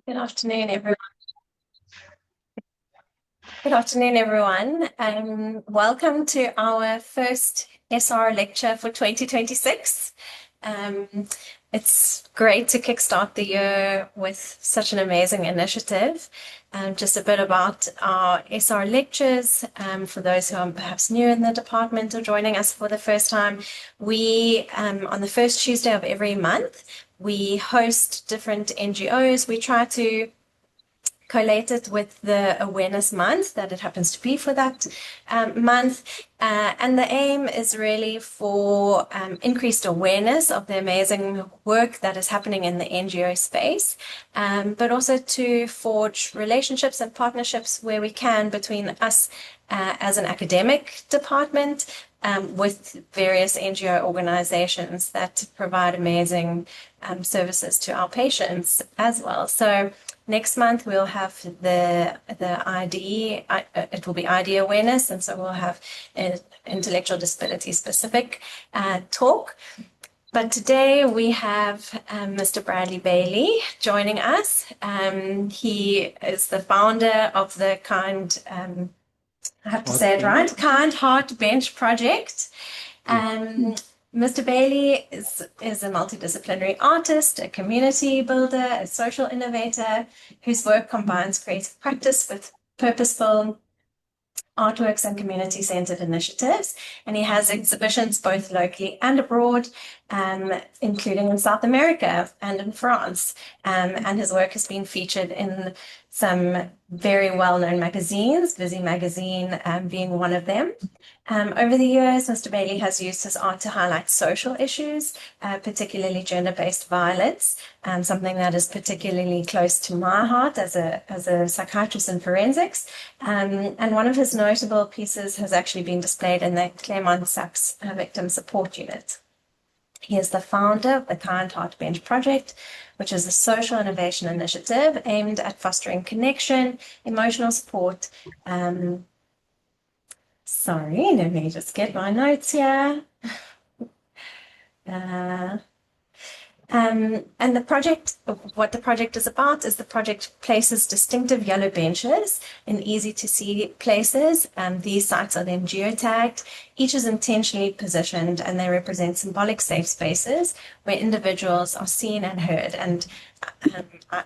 Good afternoon, everyone. Good afternoon, everyone. Welcome to our first SR lecture for 2026. It's great to kickstart the year with such an amazing initiative. Just a bit about our SR lectures. For those who are perhaps new in the department or joining us for the first time, we, on the first Tuesday of every month, we host different NGOs. We try to collate it with the awareness month that it happens to be for that month. And the aim is really for increased awareness of the amazing work that is happening in the NGO space, but also to forge relationships and partnerships where we can between us as an academic department with various NGO organizations that provide amazing services to our patients as well. So next month we'll have the ID, it will be ID awareness, and so we'll have an intellectual disability specific talk. But today we have Mr. Bradley Bailey joining us. He is the founder of the I have to say it right, Kind Heart Bench Project. Mr. Bailey is a multidisciplinary artist, a community builder, a social innovator whose work combines creative practice with purposeful artworks and community-centered initiatives. And he has exhibitions both locally and abroad, including in South America and in France. And his work has been featured in some very well-known magazines, Busy Magazine being one of them. Over the years, Mr. Bailey has used his art to highlight social issues, particularly gender-based violence, something that is particularly close to my heart as a psychiatrist in forensics. And one of his notable pieces has actually been displayed in the Claremont Sachs Victim Support Unit. He is the founder of the Kind Heart Bench Project, which is a social innovation initiative aimed at fostering connection, emotional support. Sorry, let me just get my notes here. And the project, what the project is about is the project places distinctive yellow benches in easy to see places. These sites are then geotagged. Each is intentionally positioned and they represent symbolic safe spaces where individuals are seen and heard. And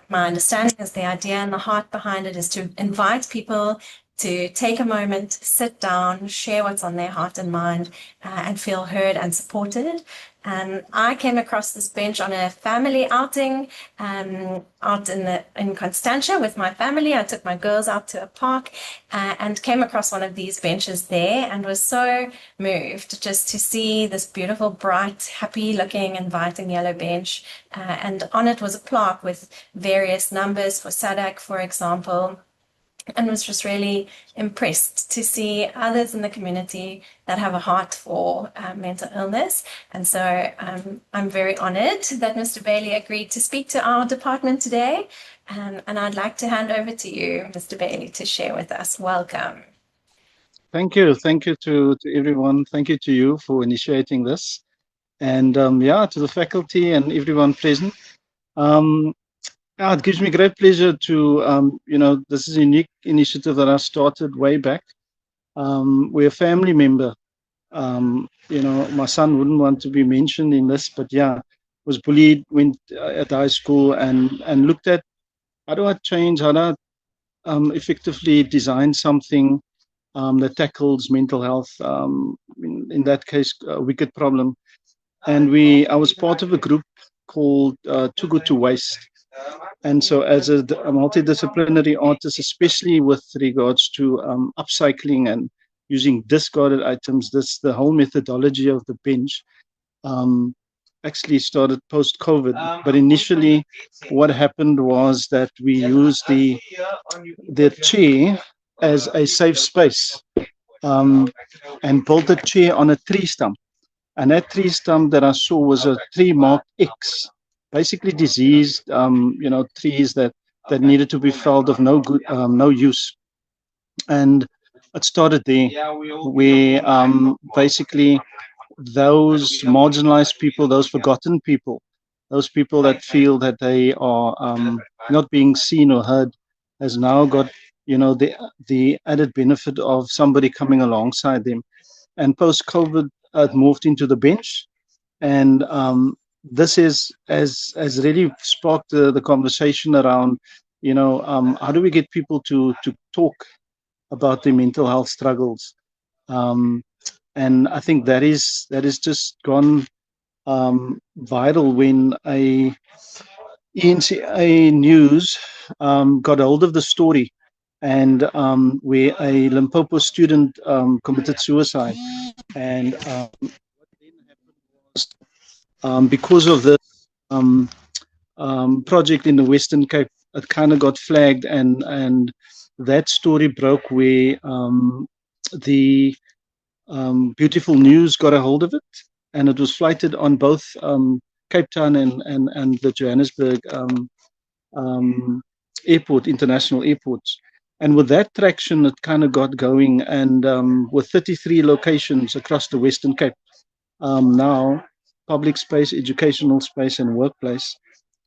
my understanding is the idea and the heart behind it is to invite people to take a moment, sit down, share what's on their heart and mind, and feel heard and supported. I came across this bench on a family outing out in Constantia with my family. I took my girls out to a park and came across one of these benches there and was so moved just to see this beautiful, bright, happy-looking, inviting yellow bench. And on it was a plaque with various numbers for SADC, for example, and was just really impressed to see others in the community that have a heart for mental illness. And so I'm very honored that Mr. Bailey agreed to speak to our department today. And I'd like to hand over to you, Mr. Bailey, to share with us. Welcome. Thank you. Thank you to everyone. Thank you to you for initiating this. And to the faculty and everyone present. It gives me great pleasure to, this is a unique initiative that I started way back. We're a family member. My son wouldn't want to be mentioned in this, but was bullied, went at high school and looked at how do I change, how do I effectively design something that tackles mental health, in that case, a wicked problem. And I was part of a group called Too Good to Waste. And so as a multidisciplinary artist, especially with regards to upcycling and using discarded items, the whole methodology of the bench actually started post-COVID. But initially what happened was that we used the chair as a safe space and built a chair on a tree stump. And that tree stump that I saw was a tree marked X. Basically diseased, trees that needed to be felled of no good, no use. And it started there, where basically those marginalized people, those forgotten people, those people that feel that they are not being seen or heard, has now got, the added benefit of somebody coming alongside them. And post COVID, it moved into the bench, and this is has really sparked the conversation around, how do we get people to talk about their mental health struggles. And I think that is just gone viral when a ENCA News got hold of the story, and where a Limpopo student committed suicide. And what then happened was, because of the project in the Western Cape, it kind of got flagged, and that story broke where the Beautiful News got a hold of it, and it was flighted on both Cape Town and the Johannesburg airport, international airports. And with that traction, it kind of got going, and with 33 locations across the Western Cape, now public space, educational space, and workplace,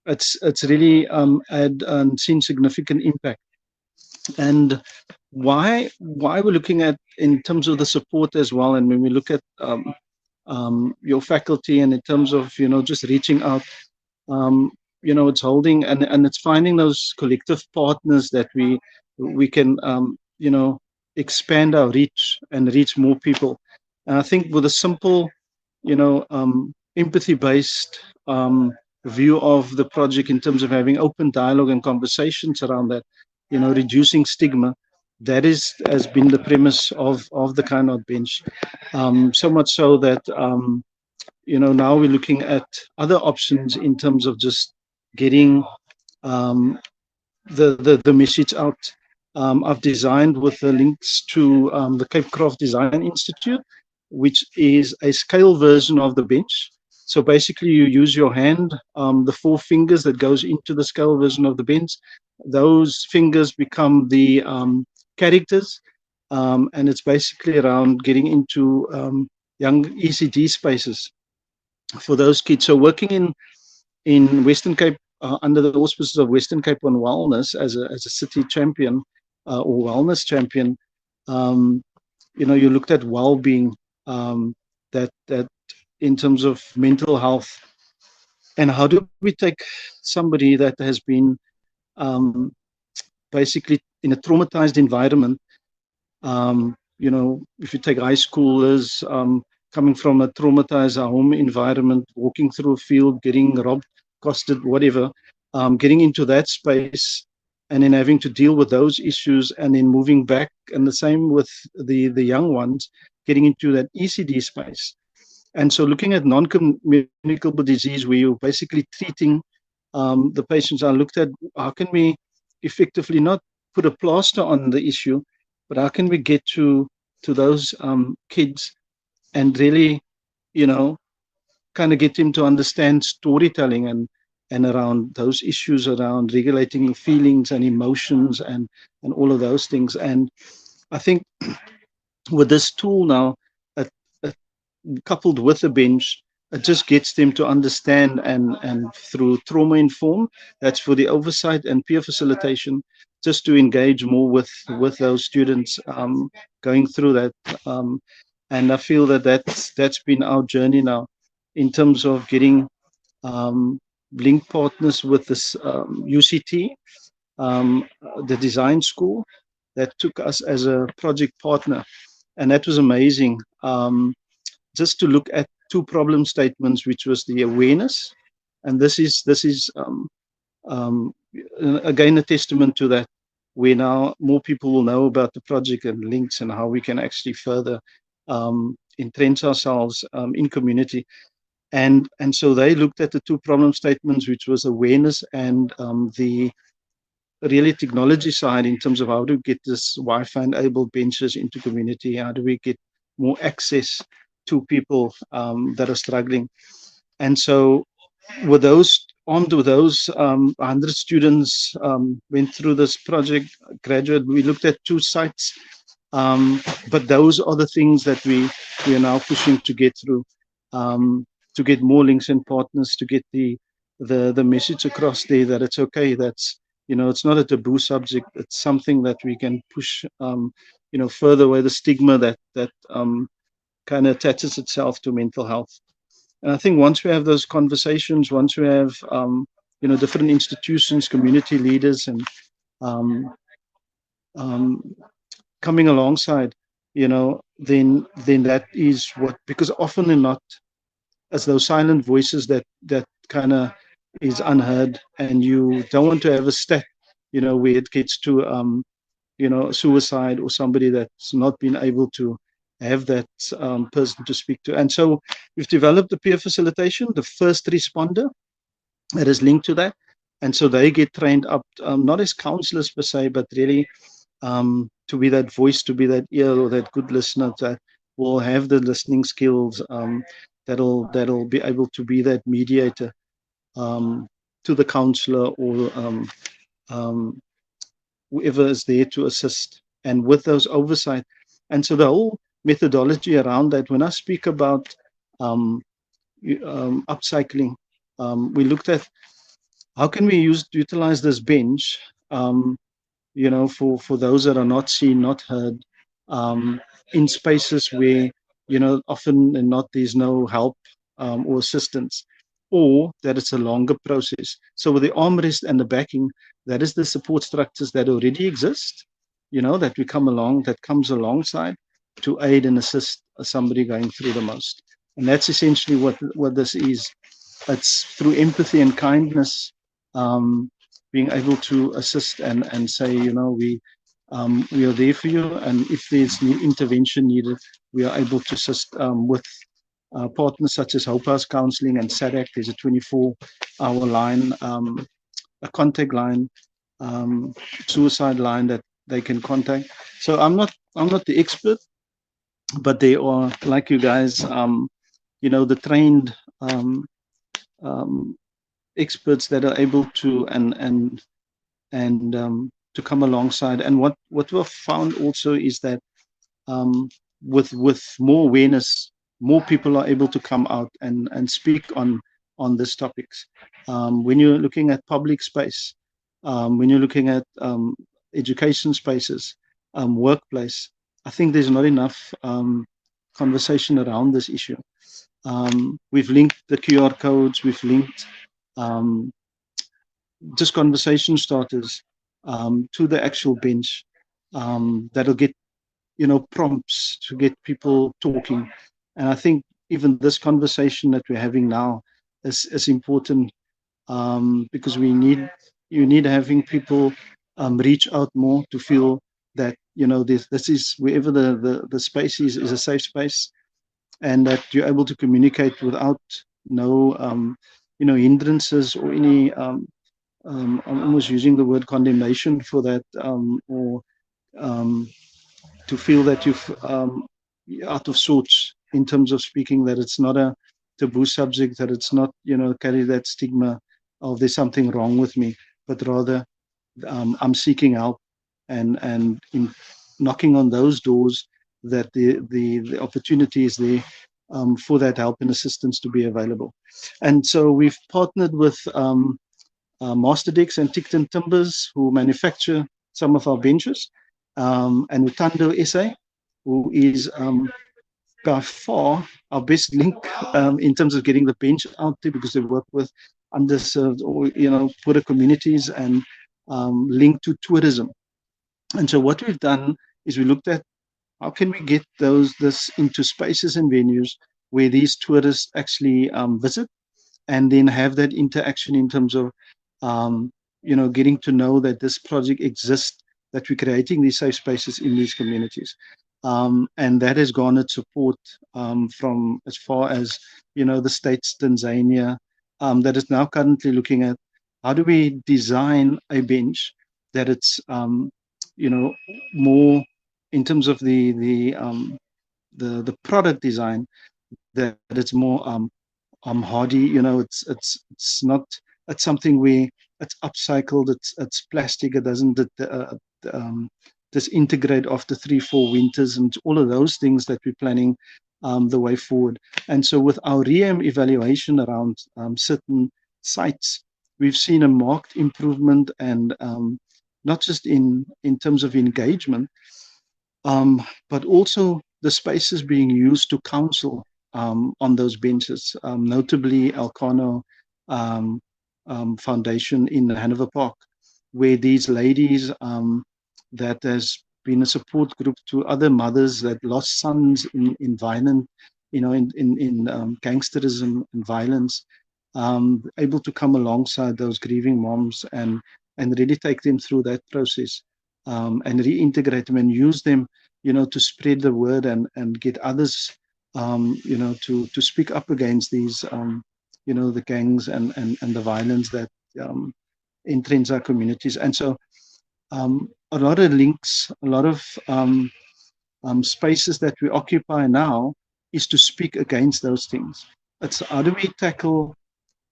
it's really had seen significant impact. And why we're looking at in terms of the support as well, and when we look at your faculty, and in terms of just reaching out, it's holding and it's finding those collective partners that we can expand our reach and reach more people. And I think with a simple empathy based view of the project, in terms of having open dialogue and conversations around that, reducing stigma, that has been the premise of the Kind Bench. So much so that now we're looking at other options in terms of just getting the message out. I've designed with the links to the Cape Craft Design Institute, which is a scale version of the bench. So basically, you use your hand, the 4 fingers that goes into the scale version of the bench. Those fingers become the characters, and it's basically around getting into young ECD spaces for those kids. So working in Western Cape, under the auspices of Western Cape on Wellness as a city champion, or wellness champion, you looked at well-being, that in terms of mental health, and how do we take somebody that has been basically in a traumatized environment. If you take high schoolers coming from a traumatized home environment, walking through a field, getting robbed, accosted, whatever, getting into that space, and then having to deal with those issues, and then moving back, and the same with the young ones, getting into that ECD space. And so looking at non-communicable disease, where you're basically treating the patients, I looked at how can we effectively not put a plaster on the issue, but how can we get to those kids and really, kind of get them to understand storytelling and around those issues around regulating feelings and emotions and all of those things. And I think with this tool now, coupled with the bench, it just gets them to understand, and through trauma informed, that's for the oversight and peer facilitation, just to engage more with those students going through that. And I feel that's been our journey now, in terms of getting link partners with this UCT, the design school, that took us as a project partner, and that was amazing. Just to look at 2 problem statements, which was the awareness, and this is again a testament to that, where now more people will know about the project and links, and how we can actually further entrench ourselves in community. And so they looked at the 2 problem statements, which was awareness and the really technology side, in terms of how to get this Wi-Fi enabled benches into community, how do we get more access to people that are struggling. And so with those, armed with those 100 students went through this project, graduate. We looked at 2 sites, but those are the things that we are now pushing to get through, to get more links and partners, to get the the message across there that it's okay. That's, it's not a taboo subject. It's something that we can push, further away the stigma that kind of attaches itself to mental health. And I think once we have those conversations, once we have, different institutions, community leaders, and um, um, coming alongside, then that is what, because often and not, as those silent voices that kind of is unheard, and you don't want to have a stat, where it gets to, suicide, or somebody that's not been able to have that person to speak to. And so we've developed the peer facilitation, the first responder that is linked to that. And so they get trained up, not as counselors per se, but really to be that voice, to be that ear, or that good listener that will have the listening skills, that'll be able to be that mediator um, to the counselor, or um, whoever is there to assist, and with those oversight. And so the whole methodology around that, when I speak about um, upcycling, we looked at how can we utilize this bench, for those that are not seen, not heard, um, in spaces where, often and not, there's no help or assistance, or that it's a longer process. So with the armrest and the backing, that is the support structures that already exist, that comes alongside to aid and assist somebody going through the most. And that's essentially what this is. It's through empathy and kindness, being able to assist and say, we are there for you, and if there's new intervention needed, we are able to assist with partners such as Hope House Counseling and SADAC. There's a 24-hour line, a contact line, suicide line that they can contact. So I'm not the expert, but they are, like you guys, the trained um, experts that are able to and to come alongside. And what we've found also is that with more awareness, more people are able to come out and speak on these topics. When you're looking at public space, when you're looking at education spaces, workplace, I think there's not enough conversation around this issue. We've linked the QR codes, we've linked um, just conversation starters to the actual bench, that'll get, prompts to get people talking. And I think even this conversation that we're having now is important, because you need having people reach out more to feel that, this is, wherever the space is a safe space, and that you're able to communicate without no hindrances or any I'm almost using the word condemnation for that, or to feel that you're out of sorts in terms of speaking, that it's not a taboo subject, that it's not, carry that stigma of there's something wrong with me, but rather I'm seeking help, and in knocking on those doors, that the opportunity is there for that help and assistance to be available. And so we've partnered with Masterdecks and Ticton Timbers, who manufacture some of our benches, and Utando SA, who is by far our best link in terms of getting the bench out there, because they work with underserved or poorer communities, and linked to tourism. And so what we've done is we looked at how can we get this into spaces and venues where these tourists actually visit, and then have that interaction in terms of getting to know that this project exists, that we're creating these safe spaces in these communities. And that has garnered support from as far as, the states, Tanzania, that is now currently looking at how do we design a bench that it's, more in terms of the product design, that it's more hardy. It's not, it's something where it's upcycled, it's plastic, it doesn't disintegrate after 3-4 winters, and all of those things that we're planning the way forward. And so with our REAM evaluation around certain sites, we've seen a marked improvement, and not just in terms of engagement, but also the spaces being used to counsel on those benches, notably Elcano um, Foundation in Hanover Park, where these ladies that has been a support group to other mothers that lost sons in violent, in gangsterism and violence, able to come alongside those grieving moms and really take them through that process, and reintegrate them and use them, to spread the word and get others, to speak up against these, the gangs and the violence that entrench our communities. And so a lot of links, a lot of spaces that we occupy now is to speak against those things. It's how do we tackle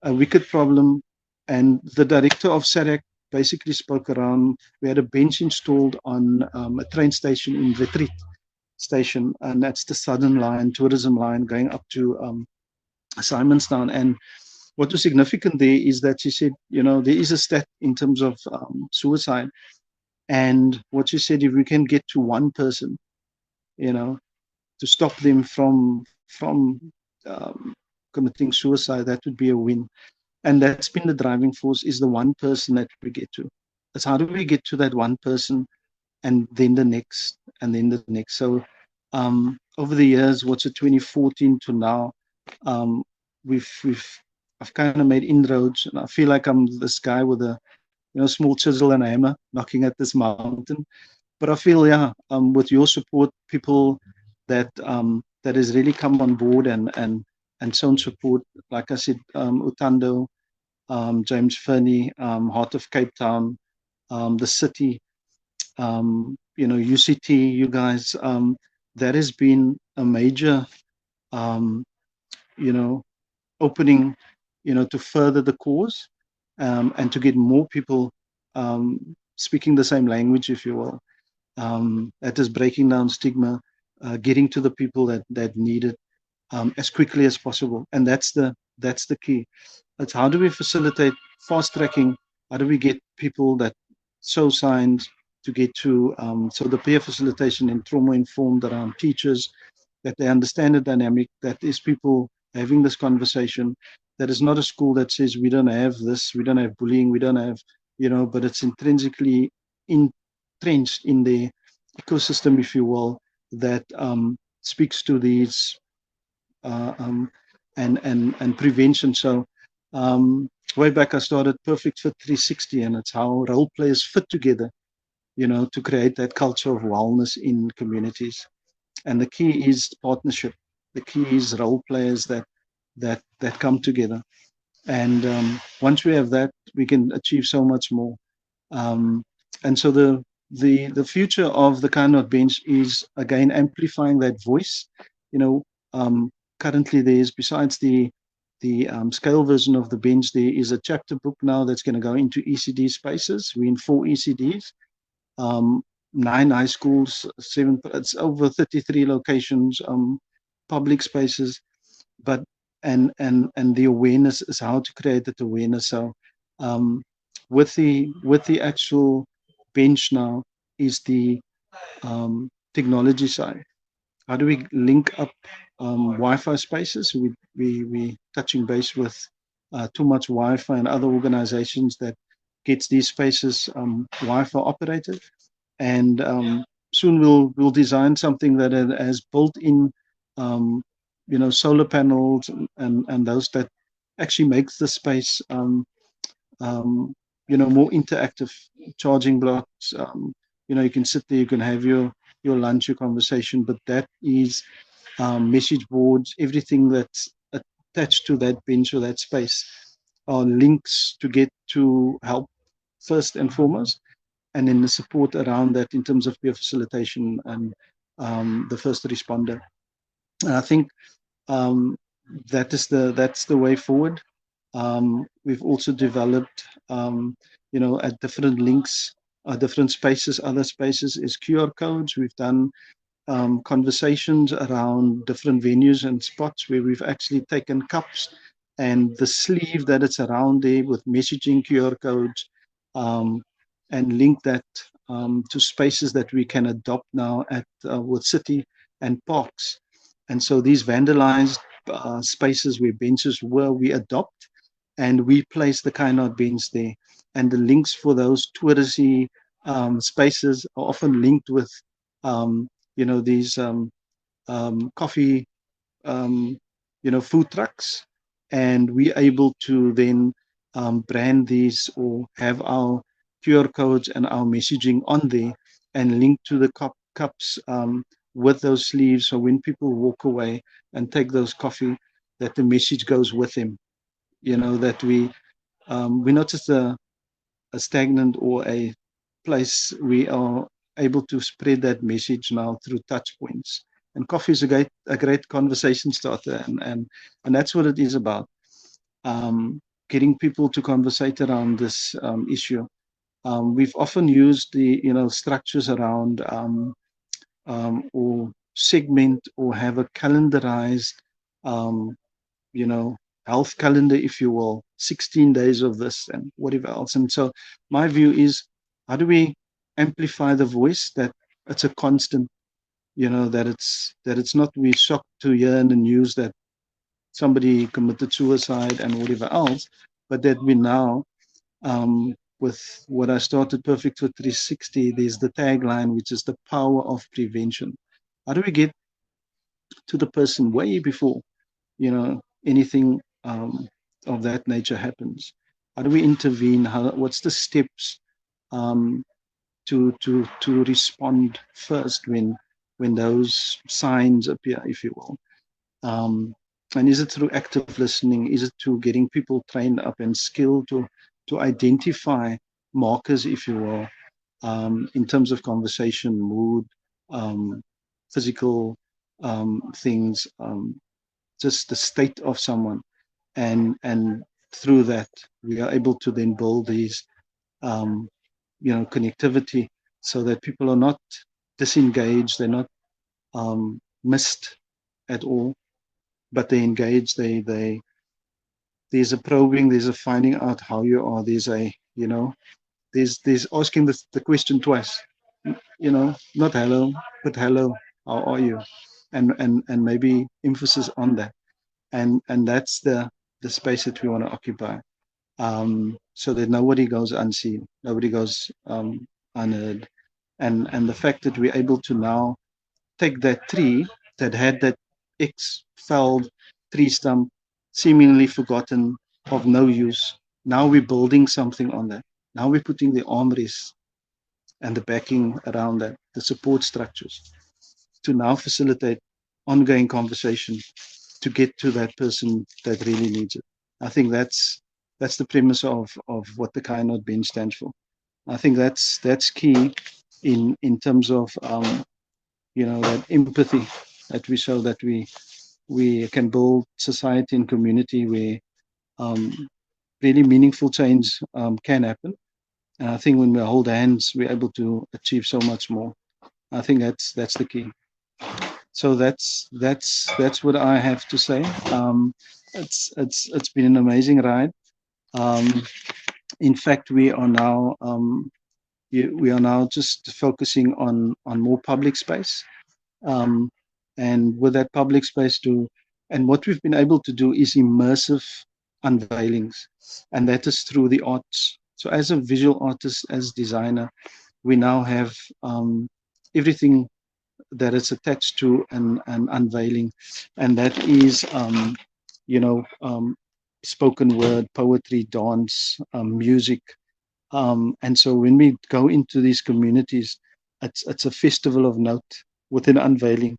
a wicked problem? And the director of SADC basically spoke around. We had a bench installed on a train station in Vetri station, and that's the Southern Line, tourism line going up to Simonstown. And what was significant there is that she said, there is a stat in terms of suicide. And what she said, if we can get to one person, to stop them from committing suicide, that would be a win. And that's been the driving force, is the one person that we get to. It's how do we get to that one person, and then the next, and then the next. So over the years, what's it, 2014 to now, I've kind of made inroads, and I feel like I'm this guy with a small chisel and a hammer knocking at this mountain. But I feel, yeah, with your support, people that has really come on board and shown support, like I said, Utando, James Fernie, Heart of Cape Town, the city, UCT, you guys, that has been a major, opening, to further the cause, and to get more people speaking the same language, if you will. That is breaking down stigma, getting to the people that need it as quickly as possible, and that's the key. It's how do we facilitate fast tracking? How do we get people that show signs to get to so the peer facilitation and trauma informed around teachers, that they understand the dynamic, that is people having this conversation, that is not a school that says we don't have this, we don't have bullying, we don't have, but it's intrinsically entrenched in the ecosystem, if you will, that speaks to these and prevention. So way back I started Perfect Fit 360, and it's how role players fit together, to create that culture of wellness in communities. And the key is partnership. The key is role players that come together. And once we have that, we can achieve so much more. And so the future of the Kind Bench is again amplifying that voice. Currently there's, besides the scale version of the bench, there is a chapter book now that's going to go into ECD spaces. We're in 4 ECDs, 9 high schools, 7. It's over 33 locations, public spaces, but and the awareness is how to create that awareness. So with the actual bench now is the technology side. How do we link up Wi-Fi spaces? We touching base with Too Much Wi-Fi and other organizations that gets these spaces Wi-Fi operated, and soon we'll design something that has built-in solar panels and those that actually makes the space more interactive, charging blocks. You can sit there, you can have your lunch, your conversation, but that is message boards, everything that's attached to that bench or that space are links to get to help first and foremost, and then the support around that in terms of peer facilitation and the first responder. And I think that's the way forward. We've also developed, at different links, different spaces, other spaces is QR codes. We've done conversations around different venues and spots where we've actually taken cups and the sleeve that it's around there with messaging QR codes, um, and link that to spaces that we can adopt now at with city and parks. And so these vandalized spaces where benches were, we adopt and we place the Kainot bench there. And the links for those touristy spaces are often linked with, these coffee, um, food trucks, and we're able to then brand these or have our QR codes and our messaging on there and link to the cups with those sleeves. So when people walk away and take those coffee, that the message goes with them. That we're not just a stagnant or a place. We are able to spread that message now through touch points. And coffee is a great conversation starter, and that's what it is about. Getting people to conversate around this issue. We've often used the structures around or segment or have a calendarized um, you know, health calendar, if you will, 16 days of this and whatever else. And so my view is, how do we amplify the voice that it's a constant, that it's not we shocked to hear in the news that somebody committed suicide and whatever else, but that we now, with what I started Perfect for 360, there's the tagline, which is the power of prevention. How do we get to the person way before anything of that nature happens? How do we intervene? What's the steps um, to respond first when those signs appear, if you will? And is it through active listening? Is it to getting people trained up and skilled to identify markers, if you will, in terms of conversation, mood, um, physical things, just the state of someone, and through that we are able to then build these connectivity so that people are not disengaged, they're not missed at all, but they engage, they there's a probing, there's a finding out how you are, there's a there's asking the question twice, not hello, but hello, how are you, and maybe emphasis on that, and that's the space that we want to occupy, so that nobody goes unseen, nobody goes unheard, and the fact that we're able to now take that tree that had that ex-felled tree stump, seemingly forgotten, of no use. Now we're building something on that. Now we're putting the armrests and the backing around that, the support structures, to now facilitate ongoing conversation to get to that person that really needs it. I think that's the premise of what the Kainot bench stands for. I think that's key in terms of that empathy that we show, that we can build society and community where really meaningful change can happen. And I think when we hold hands, we're able to achieve so much more. I think that's the key. So that's what I have to say. It's been an amazing ride. Um, in fact, we are now just focusing on more public space, um, and with that public space and what we've been able to do is immersive unveilings, and that is through the arts. So as a visual artist, as designer, we now have everything that is attached to an unveiling, and that is you know um, spoken word, poetry, dance, music, and so when we go into these communities, it's a festival of note with an unveiling.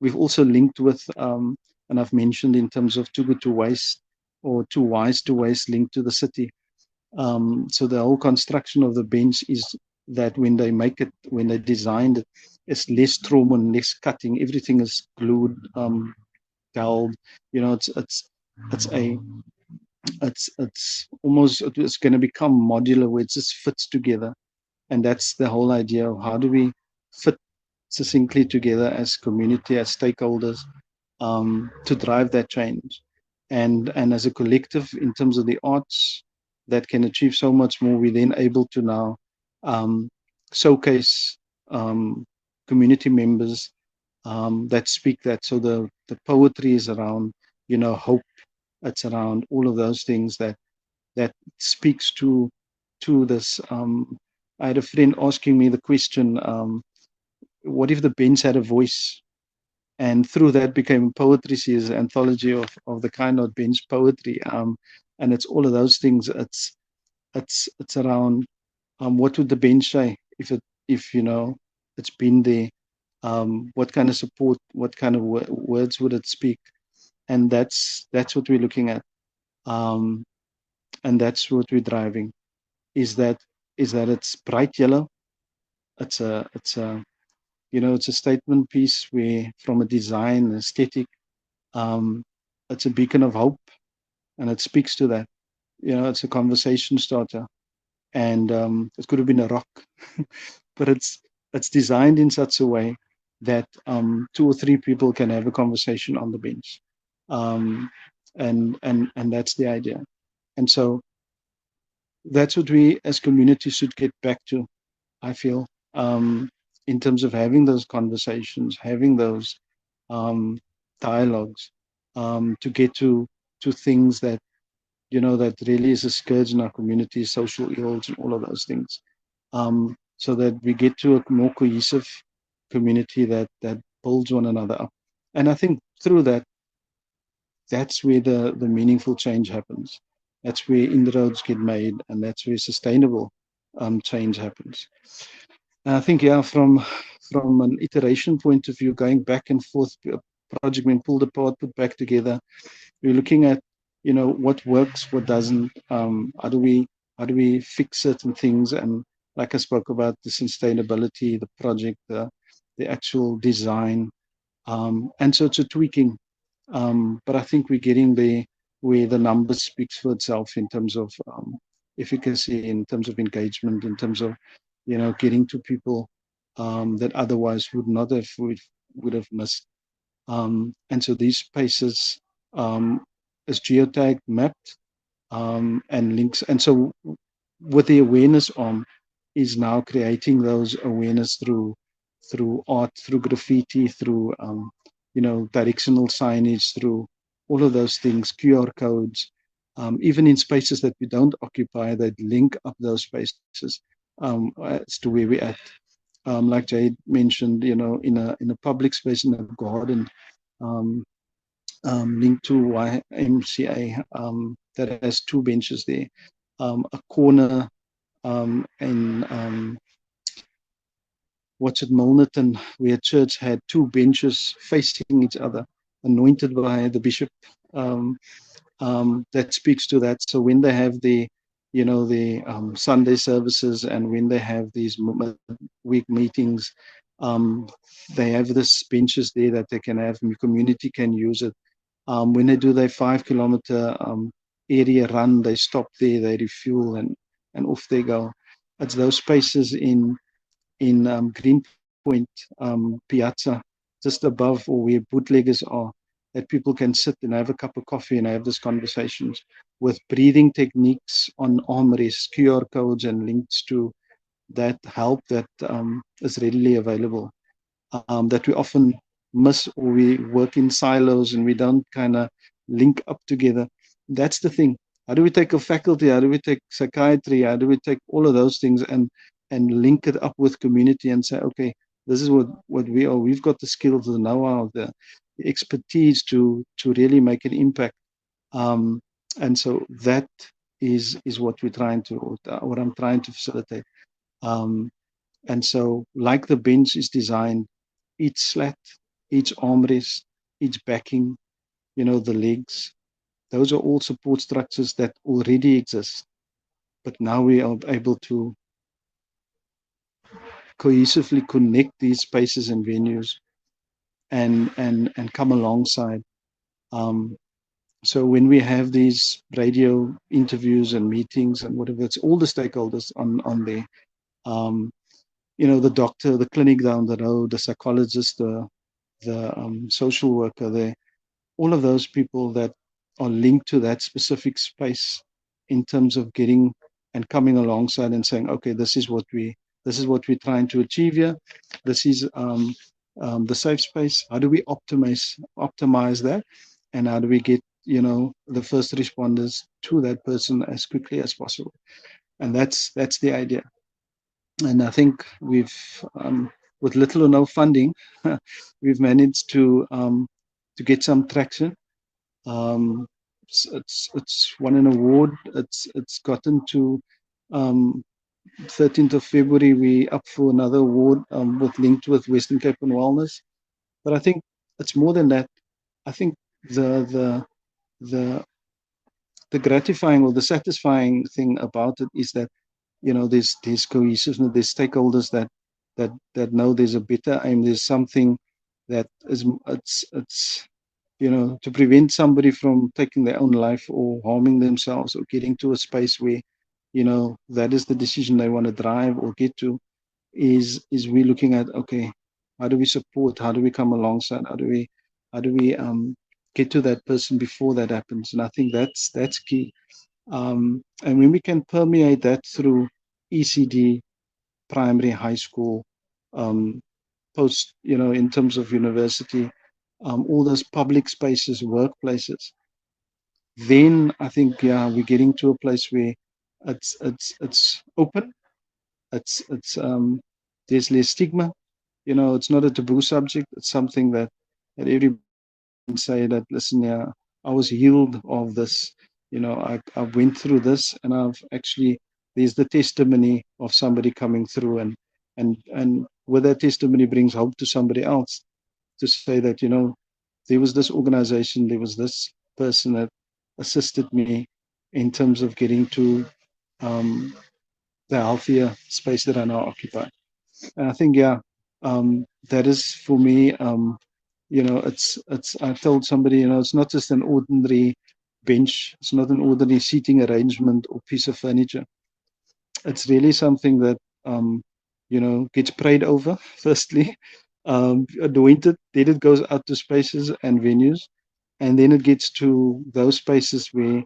We've also linked with, and I've mentioned in terms of too good to waste or too wise to waste, linked to the city. So the whole construction of the bench is that when they designed it, it's less trauma and less cutting. Everything is glued, doweled. It's a it's almost, it's going to become modular where it just fits together, and that's the whole idea of how do we fit succinctly together as community, as stakeholders, to drive that change. and as a collective in terms of the arts that can achieve so much more, we're then able to now um, showcase community members that speak that. So the poetry is around, hope. It's around all of those things that speaks to this. I had a friend asking me the question, what if the bench had a voice? And through that became poetry series, an anthology of the kind of bench poetry. And it's all of those things. It's around what would the bench say if it's been there. What kind of support, what kind of words would it speak? And that's what we're looking at. Um, and that's what we're driving. Is that it's bright yellow. It's a statement piece where from a design aesthetic, um, it's a beacon of hope, and it speaks to that. It's a conversation starter, and it could have been a rock, but it's designed in such a way that two or three people can have a conversation on the bench, um, and that's the idea. And so that's what we as community should get back to. I feel, in terms of having those conversations, having those um, dialogues, to get to things that really is a scourge in our community, social ills and all of those things, so that we get to a more cohesive community that builds one another up. And I think through that, that's where the meaningful change happens. That's where inroads get made, and that's where sustainable change happens. And I think, yeah, from an iteration point of view, going back and forth, a project being pulled apart, put back together, we're looking at, what works, what doesn't. How do we fix certain things? And like I spoke about, the sustainability, the project, the actual design, and so it's a tweaking. But I think we're getting there where the numbers speaks for itself in terms of efficacy, in terms of engagement, in terms of getting to people that otherwise would have missed. And so these spaces um, is geotag mapped, and links. And so with the awareness arm is now creating those awareness through art, through graffiti, through directional signage, through all of those things, QR codes, even in spaces that we don't occupy, that link up those spaces as to where we're at. Like Jade mentioned, in a public space, in a garden, um, linked to YMCA, that has two benches there, a corner in what's it, Milnerton, where church had two benches facing each other, anointed by the bishop. Um, that speaks to that. So when they have the Sunday services, and when they have these week meetings, um, they have this benches there that they can have, and the community can use it. When they do their 5 kilometer area run, they stop there, they refuel, and off they go. It's those spaces in Greenpoint, Piazza, just above, or where bootleggers are, that people can sit and have a cup of coffee and have these conversations with breathing techniques on armrests, QR codes, and links to that help that is readily available, that we often miss, or we work in silos and we don't kind of link up together. That's the thing. How do we take a faculty? How do we take psychiatry? How do we take all of those things and link it up with community and say, okay, this is what we are. We've got the skills, the know-how, the expertise to really make an impact. Um, and so that is what we're trying to, what I'm trying to facilitate. Um, and so, like the bench is designed, each slat, each armrest, each backing, the legs, those are all support structures that already exist. But now we are able to cohesively connect these spaces and venues and come alongside. Um, so when we have these radio interviews and meetings and whatever, it's all the stakeholders on there. Um, the doctor, the clinic down the road, the psychologist, the social worker there, all of those people that are linked to that specific space in terms of getting and coming alongside and saying, okay, this is what we're trying to achieve here. This is the safe space. How do we optimize that, and how do we get the first responders to that person as quickly as possible? And that's the idea. And I think with little or no funding, we've managed to get some traction. It's won an award. It's gotten to 13th of February. We up for another award linked with Western Cape and Wellness. But I think it's more than that. I think the the the gratifying or the satisfying thing about it is that there's cohesiveness, there's stakeholders that know there's a better aim, there's something that is it's to prevent somebody from taking their own life or harming themselves or getting to a space where that is the decision they want to drive or get to, is we looking at, okay, how do we support, how do we come alongside, how do we get to that person before that happens. And I think that's key. And when we can permeate that through ECD, primary, high school, post, in terms of university, all those public spaces, workplaces, then I think, yeah, we're getting to a place where it's open. It's there's less stigma. It's not a taboo subject. It's something that everybody can say that, listen, yeah, I was healed of this. I went through this, and I've actually, there's the testimony of somebody coming through, and with that testimony brings hope to somebody else to say that, there was this organization, there was this person that assisted me in terms of getting to um, the healthier space that I now occupy. And I think, yeah, that is for me. It's. I told somebody, it's not just an ordinary bench. It's not an ordinary seating arrangement or piece of furniture. It's really something that gets prayed over. Firstly, anointed. Then it goes out to spaces and venues, and then it gets to those spaces where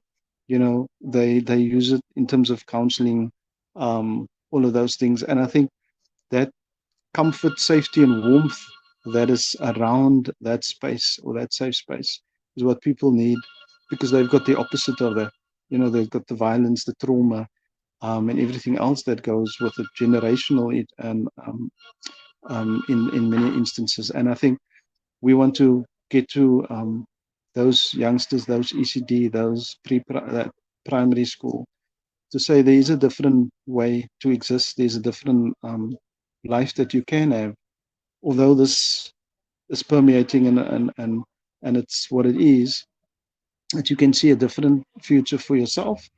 they use it in terms of counseling, all of those things. And I think that comfort, safety, and warmth that is around that space or that safe space is what people need, because they've got the opposite of that. They've got the violence, the trauma, and everything else that goes with it, generational, and in many instances. And I think we want to get to those youngsters, those ECD, those that primary school, to say there is a different way to exist. There's a different life that you can have, although this is permeating and it's what it is. That you can see a different future for yourself,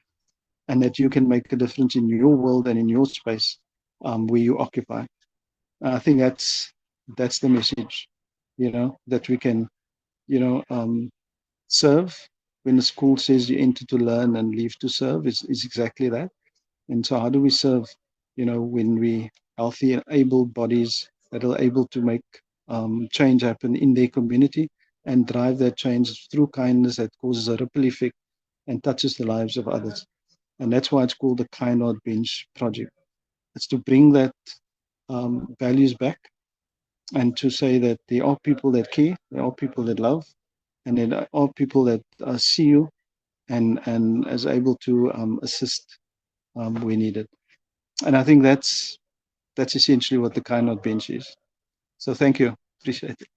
and that you can make a difference in your world and in your space where you occupy. I think that's the message, that we can, serve. When the school says you enter to learn and leave to serve, is exactly that. And so how do we serve, when we healthy and able bodies that are able to make change happen in their community and drive that change through kindness that causes a ripple effect and touches the lives of others. And that's why it's called the Kind Heart Bench Project. It's to bring that values back, and to say that there are people that care, there are people that love, and there are people that see you and is able to assist where needed. And I think that's essentially what the Kind Heart Bench is. So thank you. Appreciate it.